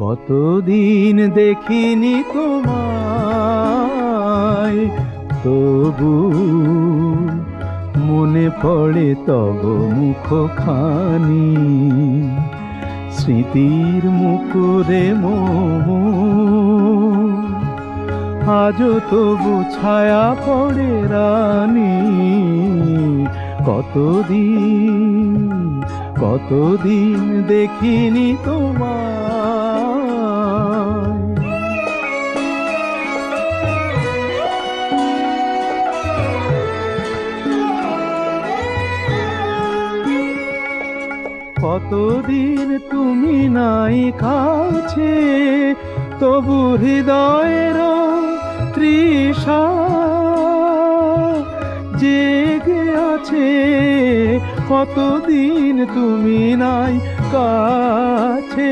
কতদিন দেখিনি তোমায়, তবু মনে পড়ে তব মুখখানি। স্মৃতির মুকুরে মোর আজও তবু ছায়া পড়ে রানী। কতদিন দেখিনি তোমায়। কতদিন তুমি নাই কাছে, তবু হৃদয়ের তৃষা জেগে আছে। কতদিন তুমি নাই কাছে,